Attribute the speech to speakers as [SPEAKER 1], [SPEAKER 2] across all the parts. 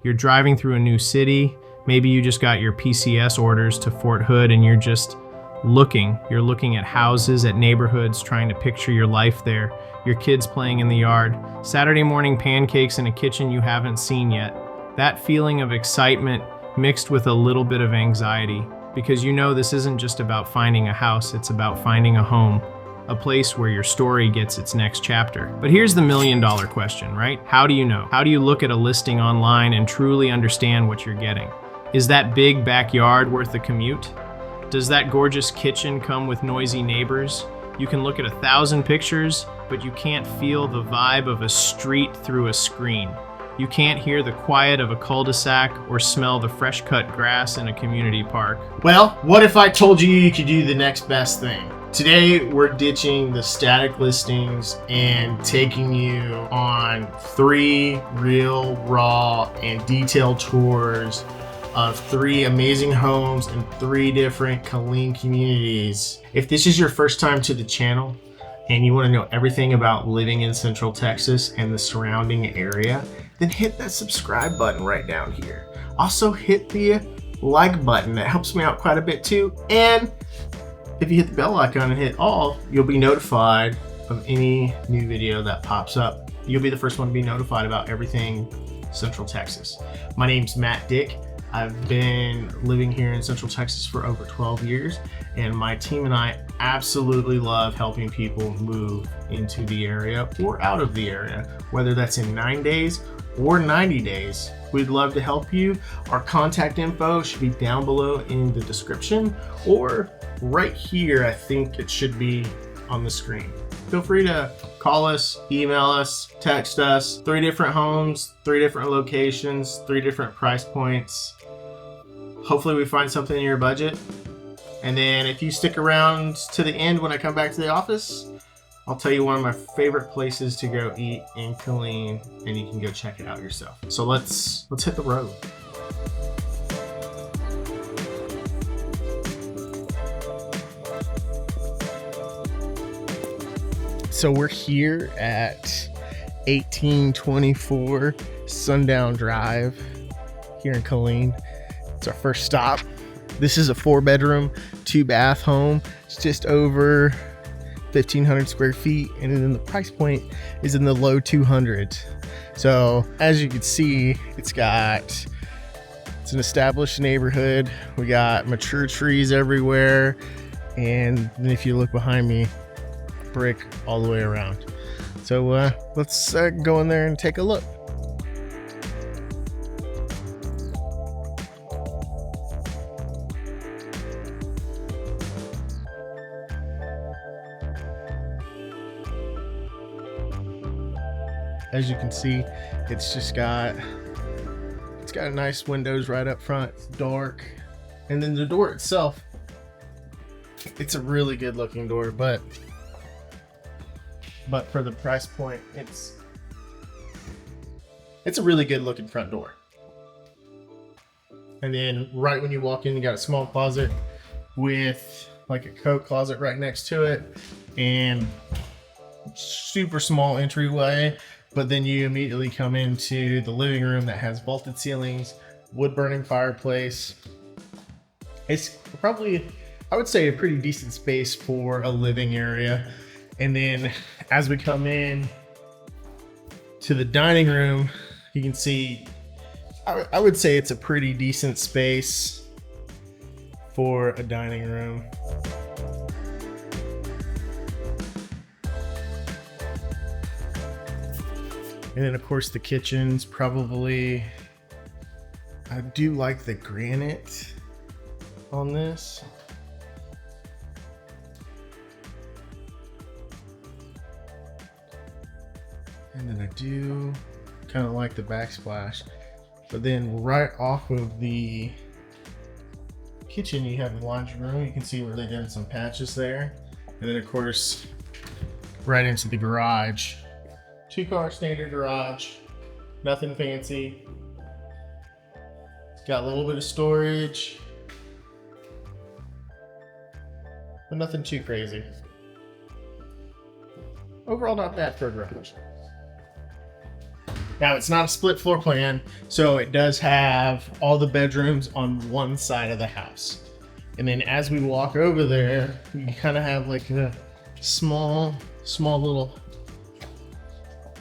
[SPEAKER 1] You're driving through a new city. Maybe you just got your PCS orders to Fort Hood and you're just looking. You're looking at houses, at neighborhoods, trying to picture your life there. Your kids playing in the yard. Saturday morning pancakes in a kitchen you haven't seen yet. That feeling of excitement mixed with a little bit of anxiety, because you know this isn't just about finding a house, it's about finding a home, a place where your story gets its next chapter. But here's the million-dollar question, right? How do you know? How do you look at a listing online and truly understand what you're getting? Is that big backyard worth the commute? Does that gorgeous kitchen come with noisy neighbors? You can look at 1,000 pictures, but you can't feel the vibe of a street through a screen. You can't hear the quiet of a cul-de-sac or smell the fresh-cut grass in a community park.
[SPEAKER 2] Well, what if I told you you could do the next best thing? Today, we're ditching the static listings and taking you on 3 real, raw, and detailed tours of 3 amazing homes in 3 different Killeen communities. If this is your first time to the channel and you want to know everything about living in Central Texas and the surrounding area, then hit that subscribe button right down here. Also hit the like button, that helps me out quite a bit too. And if you hit the bell icon and hit all, you'll be notified of any new video that pops up. You'll be the first one to be notified about everything Central Texas. My name's Matt Dick. I've been living here in Central Texas for over 12 years, and my team and I absolutely love helping people move into the area or out of the area, whether that's in 9 days or 90 days. We'd love to help you. Our contact info should be down below in the description, or right here. I think it should be on the screen. Feel free to call us, email us, text us. 3 different homes, 3 different locations, 3 different price points. Hopefully we find something in your budget. And then if you stick around to the end when I come back to the office, I'll tell you one of my favorite places to go eat in Killeen, and you can go check it out yourself. So let's hit the road. So we're here at 1824 Sundown Drive here in Killeen. It's our first stop. This is a 4-bedroom, 2-bath home. It's just over 1,500 square feet, and then the price point is in the low 200s. So as you can see, it's an established neighborhood. We got mature trees everywhere, and then if you look behind me, brick all the way around. So let's go in there and take a look. As you can see, it's got nice windows right up front. It's dark, and then the door itself, it's a really good looking door, but for the price point, it's a really good looking front door. And then right when you walk in, you got a small closet with like a coat closet right next to it, and super small entryway. But then you immediately come into the living room that has vaulted ceilings, wood burning fireplace. It's probably, I would say, a pretty decent space for a living area. And then as we come in to the dining room, you can see, I would say it's a pretty decent space for a dining room. And then of course the kitchen's probably, I do like the granite on this. And then I do kind of like the backsplash. But then right off of the kitchen, you have the laundry room. You can see where they did some patches there. And then of course, right into the garage. 2-car standard garage, nothing fancy. It's got a little bit of storage, but nothing too crazy. Overall, not bad for a garage. Now it's not a split floor plan, so it does have all the bedrooms on one side of the house. And then as we walk over there, you kind of have like a small little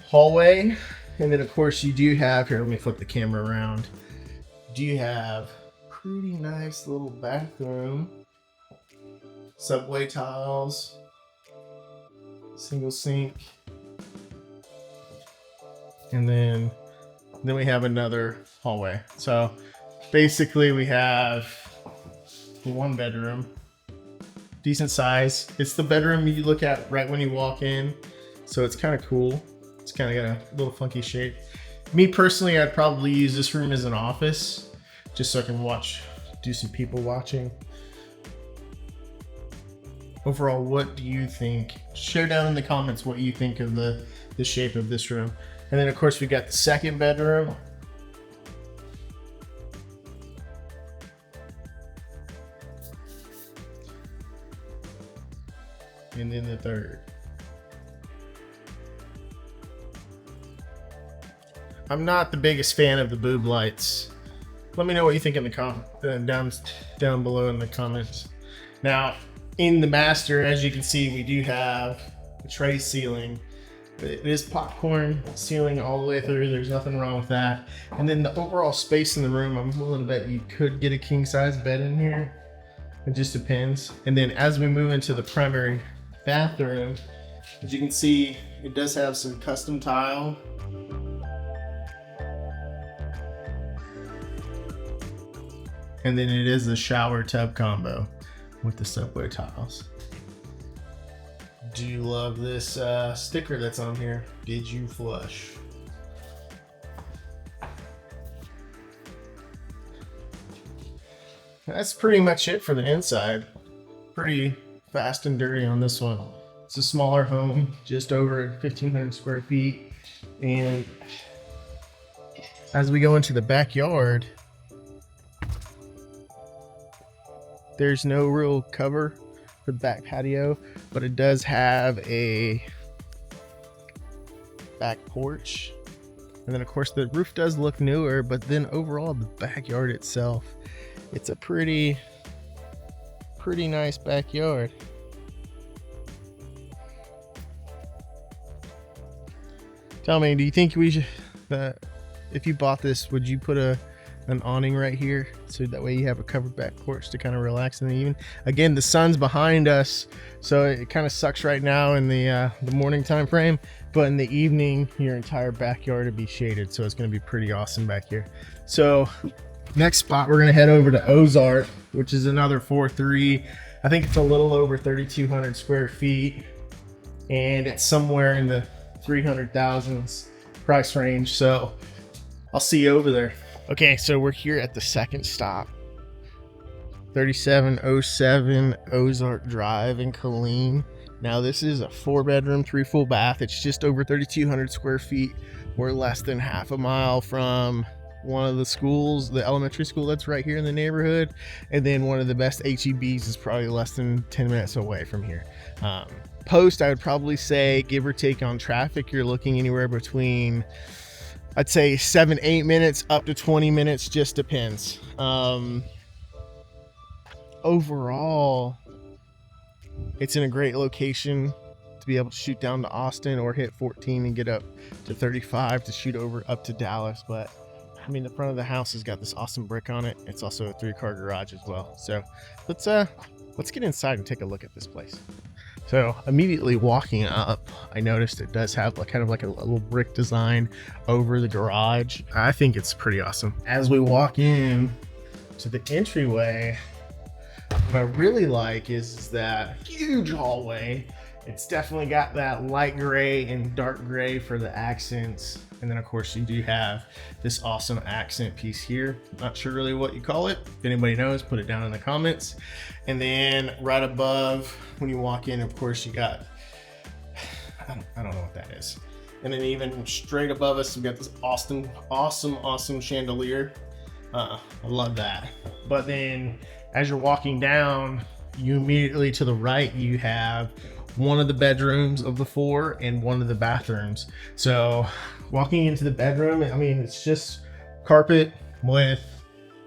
[SPEAKER 2] hallway. And then of course you do have, here, let me flip the camera around. Do you have pretty nice little bathroom, subway tiles, single sink. And then we have another hallway. So basically we have one bedroom, decent size. It's the bedroom you look at right when you walk in. So it's kind of cool. It's kind of got a little funky shape. Me personally, I'd probably use this room as an office just so I can do some people watching. Overall, what do you think? Share down in the comments what you think of the shape of this room. And then of course we got the second bedroom. And then the third. I'm not the biggest fan of the boob lights. Let me know what you think in the down below in the comments. Now, in the master, as you can see, we do have a tray ceiling. It is popcorn ceiling all the way through. There's nothing wrong with that. And then the overall space in the room, I'm willing to bet you could get a king size bed in here. It just depends. And then as we move into the primary bathroom, as you can see, it does have some custom tile. And then it is a shower tub combo with the subway tiles. Do you love this sticker that's on here? Did you flush? That's pretty much it for the inside. Pretty fast and dirty on this one. It's a smaller home, just over 1,500 square feet. And as we go into the backyard, there's no real cover for the back patio, but it does have a back porch. And then of course the roof does look newer, but then overall the backyard itself, it's a pretty nice backyard. Tell me, do you think we should, if you bought this, would you put an awning right here so that way you have a covered back porch to kind of relax in the evening? Again, the sun's behind us, so it kind of sucks right now in the morning time frame, but in the evening your entire backyard would be shaded, so it's going to be pretty awesome back here. So next spot, we're going to head over to Ozark, which is another 4.3. I think it's a little over 3,200 square feet, and it's somewhere in the 300,000s price range, so I'll see you over there. Okay, so we're here at the second stop, 3707 Ozark Drive in Killeen. Now this is a 4-bedroom, 3 full bath. It's just over 3,200 square feet. We're less than half a mile from one of the schools, the elementary school that's right here in the neighborhood. And then one of the best HEBs is probably less than 10 minutes away from here. Post, I would probably say, give or take on traffic, you're looking anywhere between, I'd say 7-8 minutes up to 20 minutes, just depends. Overall, it's in a great location to be able to shoot down to Austin or hit 14 and get up to 35 to shoot over up to Dallas. But I mean, the front of the house has got this awesome brick on it. It's also a 3-car garage as well. So let's get inside and take a look at this place. So immediately walking up, I noticed it does have kind of like a little brick design over the garage. I think it's pretty awesome. As we walk in to the entryway, what I really like is that huge hallway. It's definitely got that light gray and dark gray for the accents. And then of course you do have this awesome accent piece here. Not sure really what you call it. If anybody knows, put it down in the comments. And then right above, when you walk in, of course you got, I don't know what that is. And then even straight above us, we've got this awesome chandelier. I love that. But then as you're walking down, you immediately to the right, you have one of the bedrooms of the 4 and one of the bathrooms. So walking into the bedroom, I mean, it's just carpet with,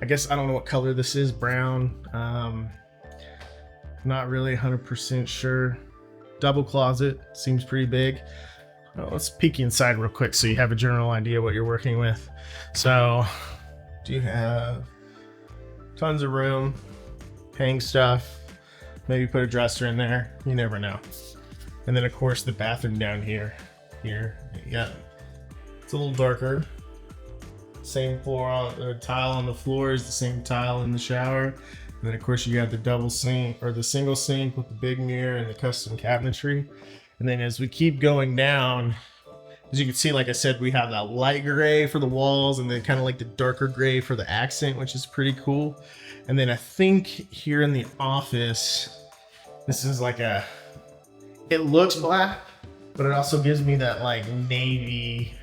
[SPEAKER 2] I guess, I don't know what color this is, brown. Not really 100% sure. Double closet, seems pretty big. Well, let's peek inside real quick so you have a general idea what you're working with. So, do you have tons of room, hang stuff, maybe put a dresser in there, you never know. And then of course the bathroom down here, yeah, it's a little darker. Same floor on the tile on the floor is the same tile in the shower. And then of course you got the double sink or the single sink with the big mirror and the custom cabinetry. And then as we keep going down, as you can see, like I said, we have that light gray for the walls and then kind of like the darker gray for the accent, which is pretty cool. And then I think here in the office, this is like it looks black, but it also gives me that like navy,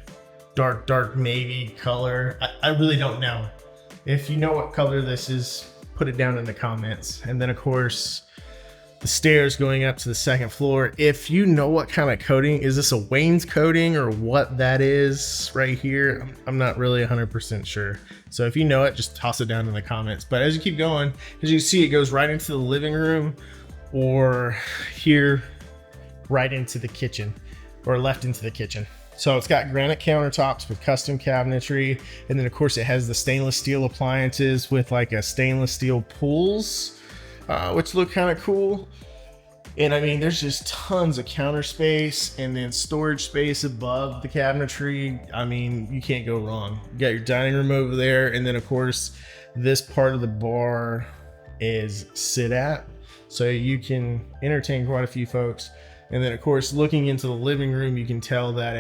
[SPEAKER 2] dark navy color. I really don't know. If you know what color this is, put it down in the comments. And then of course, the stairs going up to the second floor. If you know what kind of coating, is this a Wayne's coating or what that is right here? I'm not really 100% sure. So if you know it, just toss it down in the comments. But as you keep going, as you see, it goes right into the living room or here, right into the kitchen or left into the kitchen. So it's got granite countertops with custom cabinetry. And then of course it has the stainless steel appliances with like a stainless steel pools, which look kind of cool. And I mean, there's just tons of counter space and then storage space above the cabinetry. I mean, you can't go wrong. You got your dining room over there. And then of course, this part of the bar is sit at. So you can entertain quite a few folks. And then of course, looking into the living room, you can tell that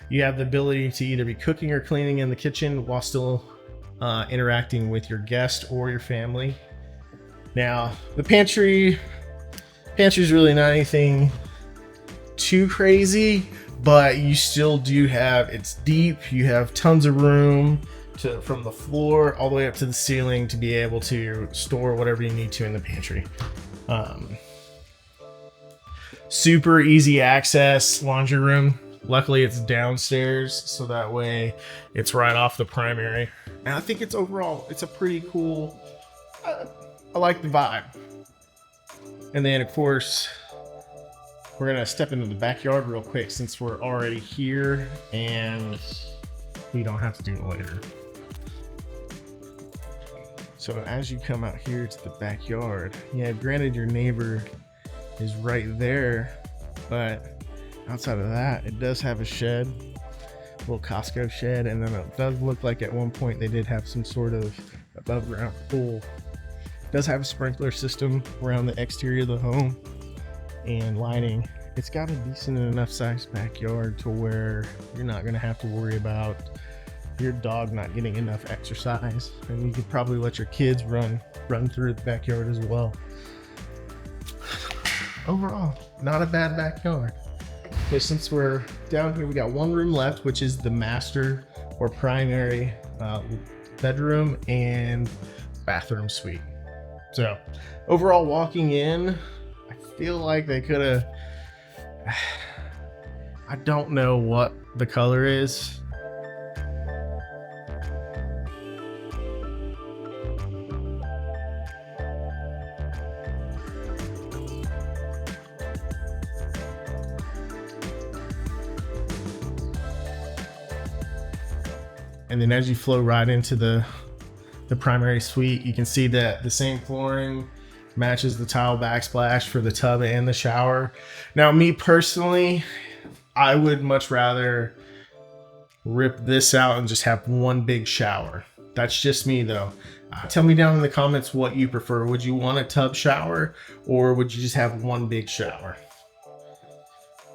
[SPEAKER 2] you have the ability to either be cooking or cleaning in the kitchen while still interacting with your guest or your family. Now, the pantry's really not anything too crazy, but you still do have, it's deep, you have tons of room from the floor all the way up to the ceiling to be able to store whatever you need to in the pantry. Super easy access laundry room. Luckily it's downstairs, so that way it's right off the primary. And I think it's a pretty cool, I like the vibe. And then of course, we're gonna step into the backyard real quick since we're already here and we don't have to do it later. So as you come out here to the backyard, yeah, granted your neighbor is right there, but outside of that, it does have a shed, a little Costco shed, and then it does look like at one point they did have some sort of above ground pool. It does have a sprinkler system around the exterior of the home and lighting. It's got a decent enough sized backyard to where you're not gonna have to worry about your dog not getting enough exercise, and you could probably let your kids run through the backyard as well. Overall, not a bad backyard. Okay, since we're down here, we got one room left, which is the master or primary bedroom and bathroom suite. So overall, walking in, I feel like they could have, I don't know what the color is. And then as you flow right into the primary suite, you can see that the same flooring matches the tile backsplash for the tub and the shower. Now, me personally, I would much rather rip this out and just have one big shower. That's just me though. Tell me down in the comments what you prefer. Would you want a tub shower or would you just have one big shower?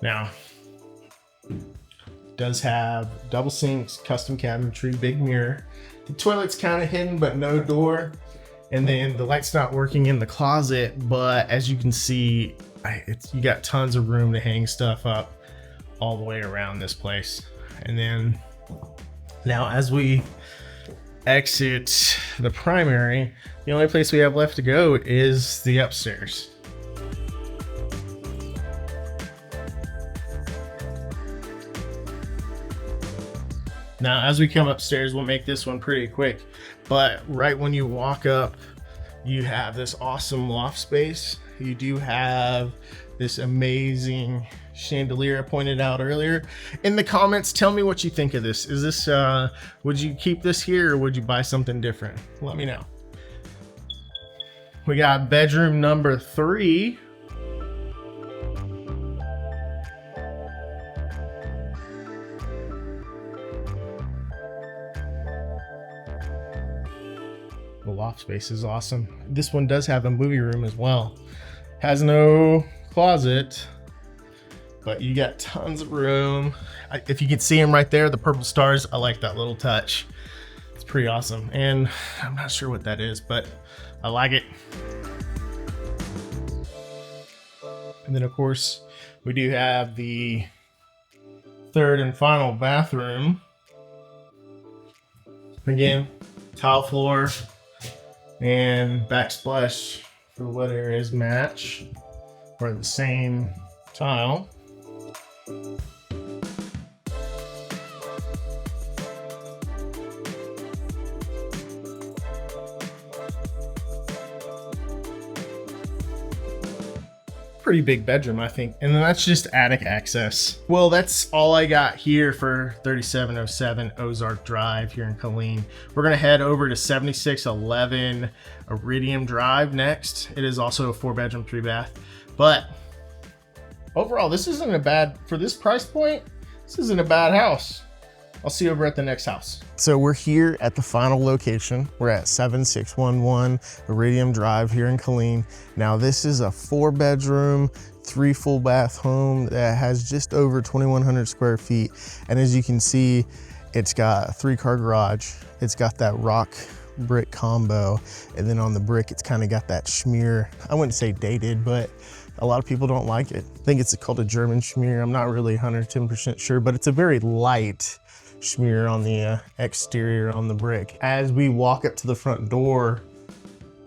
[SPEAKER 2] Now, does have double sinks, custom cabinetry, big mirror. The toilet's kind of hidden, but no door. And then the light's not working in the closet, but as you can see, you got tons of room to hang stuff up all the way around this place. And then now as we exit the primary, the only place we have left to go is the upstairs. Now, as we come upstairs, we'll make this one pretty quick, but right when you walk up, you have this awesome loft space. You do have this amazing chandelier I pointed out earlier. In the comments, tell me what you think of this. Is this, would you keep this here or would you buy something different? Let me know. We got bedroom number 3. The loft space is awesome. This one does have a movie room as well. Has no closet, but you got tons of room. If you can see them right there, the purple stars, I like that little touch. It's pretty awesome. And I'm not sure what that is, but I like it. And then of course, we do have the third and final bathroom. Again, tile floor and backsplash for what areas match or the same tile. Pretty big bedroom, I think. And then that's just attic access. Well, that's all I got here for 3707 Ozark Drive here in Killeen. We're gonna head over to 7611 Iridium Drive next. It is also a 4-bedroom, 3-bath. But overall, this isn't a bad, for this price point, this isn't a bad house. I'll see you over at the next house. So we're here at the final location. We're at 7611 Iridium Drive here in Killeen. Now this is a 4-bedroom, 3 full bath home that has just over 2,100 square feet. And as you can see, it's got a 3-car garage. It's got that rock brick combo. And then on the brick, it's kind of got that schmear. I wouldn't say dated, but a lot of people don't like it. I think it's called a German schmear. I'm not really 110% sure, but it's a very light schmear on the exterior on the brick. As we walk up to the front door,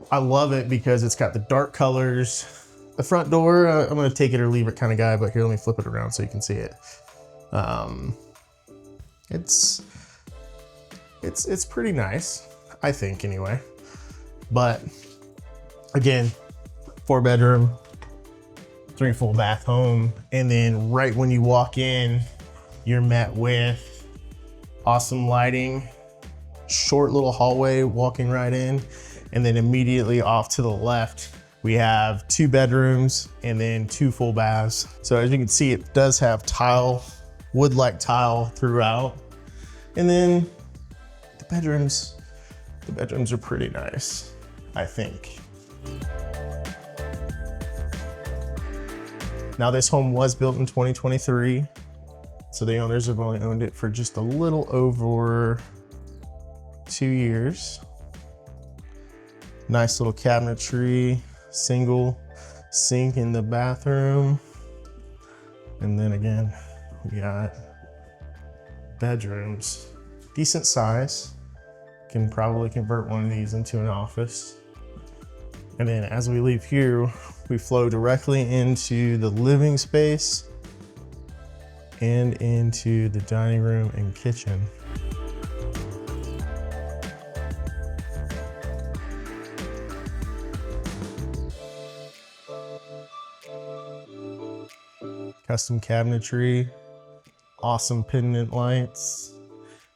[SPEAKER 2] I love it because it's got the dark colors. The front door, I'm gonna take it or leave it kind of guy, but here, let me flip it around so you can see it. It's pretty nice, I think anyway. But again, 4-bedroom, 3 full bath home. And then right when you walk in, you're met with awesome lighting, short little hallway walking right in, and then immediately off to the left, we have 2 bedrooms and then 2 full baths. So as you can see, it does have tile, wood-like tile throughout. And then the bedrooms are pretty nice, I think. Now this home was built in 2023. So the owners have only owned it for just a little over 2 years. Nice little cabinetry, single sink in the bathroom. And then again, we got bedrooms, decent size. Can probably convert one of these into an office. And then as we leave here, we flow directly into the living space and into the dining room and kitchen. Custom cabinetry, awesome pendant lights,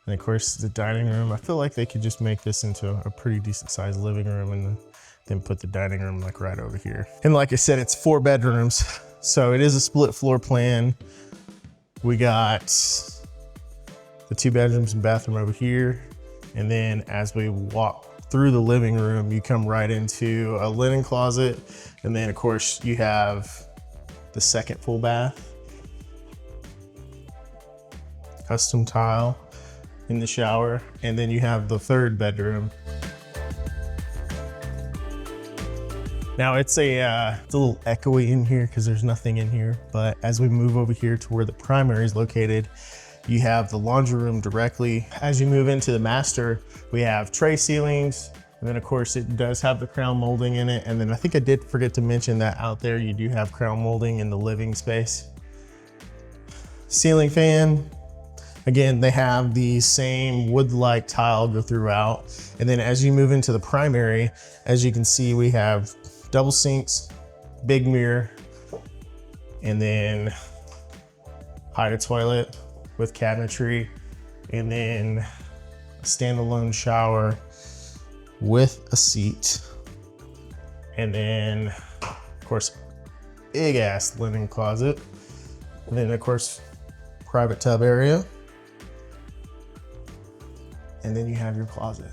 [SPEAKER 2] and of course the dining room. I feel like they could just make this into a pretty decent sized living room and then put the dining room like right over here. And like I said, it's 4 bedrooms, so it is a split floor plan. We got the 2 bedrooms and bathroom over here. And then as we walk through the living room, you come right into a linen closet. And then of course you have the 2nd full bath. Custom tile in the shower. And then you have the 3rd bedroom. Now it's a little echoey in here because there's nothing in here, but as we move over here to where the primary is located, you have the laundry room directly. As you move into the master, we have tray ceilings, and then of course it does have the crown molding in it. And then I think I did forget to mention that out there you do have crown molding in the living space. Ceiling fan. Again, they have the same wood-like tile go throughout. And then as you move into the primary, as you can see, we have double sinks, big mirror, and then hide a toilet with cabinetry, and then a standalone shower with a seat. And then, of course, big ass linen closet. And then, of course, private tub area. And then you have your closet.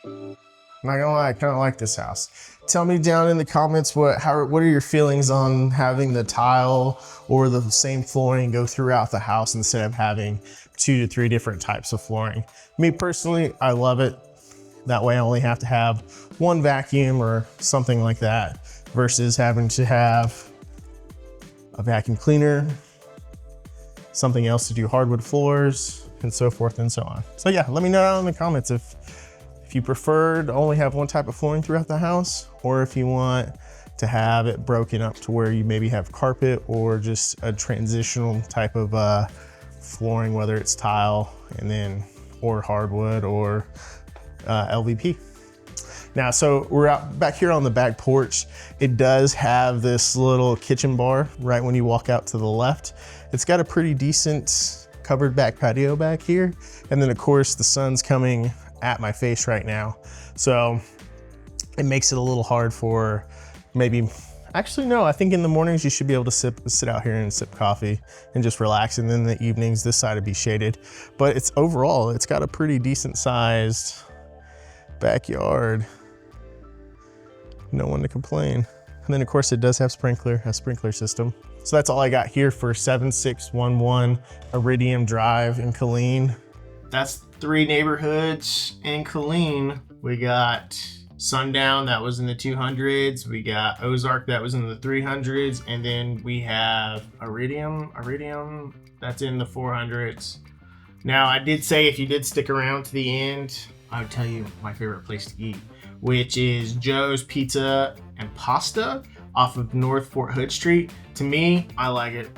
[SPEAKER 2] I'm not gonna lie, I kind of like this house. Tell me down in the comments what are your feelings on having the tile or the same flooring go throughout the house instead of having 2 to 3 different types of flooring. Me personally, I love it. That way I only have to have one vacuum or something like that versus having to have a vacuum cleaner, something else to do hardwood floors, and so forth and so on. So yeah, let me know down in the comments if you prefer to only have one type of flooring throughout the house, or if you want to have it broken up to where you maybe have carpet or just a transitional type of flooring, whether it's tile and then or hardwood or LVP. Now, so we're out back here on the back porch. It does have this little kitchen bar right when you walk out to the left. It's got a pretty decent covered back patio back here. And then of course the sun's coming at my face right now. So it makes it a little hard for actually no, I think in the mornings you should be able to sit out here and sip coffee and just relax. And then in the evenings, this side would be shaded. But it's overall, it's got a pretty decent sized backyard. No one to complain. And then of course it does have a sprinkler system. So that's all I got here for 7611 Iridium Drive in Killeen. That's 3 neighborhoods in Killeen. We got Sundown, that was in the 200s. We got Ozark, that was in the 300s. And then we have Iridium, that's in the 400s. Now, I did say if you did stick around to the end, I would tell you my favorite place to eat, which is Joe's Pizza and Pasta off of North Fort Hood Street. To me, I like it.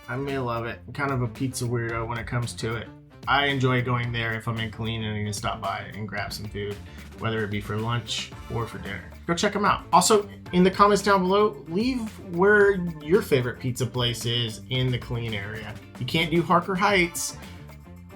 [SPEAKER 2] I may love it. I'm kind of a pizza weirdo when it comes to it. I enjoy going there if I'm in Killeen and I need to stop by and grab some food, whether it be for lunch or for dinner. Go check them out. Also, in the comments down below, leave where your favorite pizza place is in the Killeen area. You can't do Harker Heights,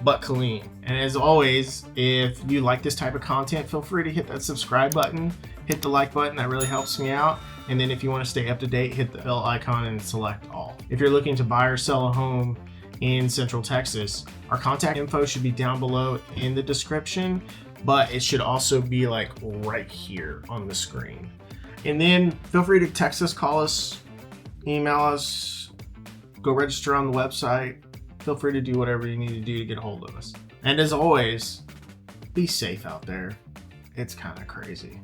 [SPEAKER 2] but Killeen. And as always, if you like this type of content, feel free to hit that subscribe button, hit the like button, that really helps me out. And then if you want to stay up to date, hit the bell icon and select all. If you're looking to buy or sell a home in Central Texas, our contact info should be down below in the description, but it should also be like right here on the screen. And then feel free to text us, call us, email us, go register on the website. Feel free to do whatever you need to do to get a hold of us. And as always, be safe out there. It's kind of crazy.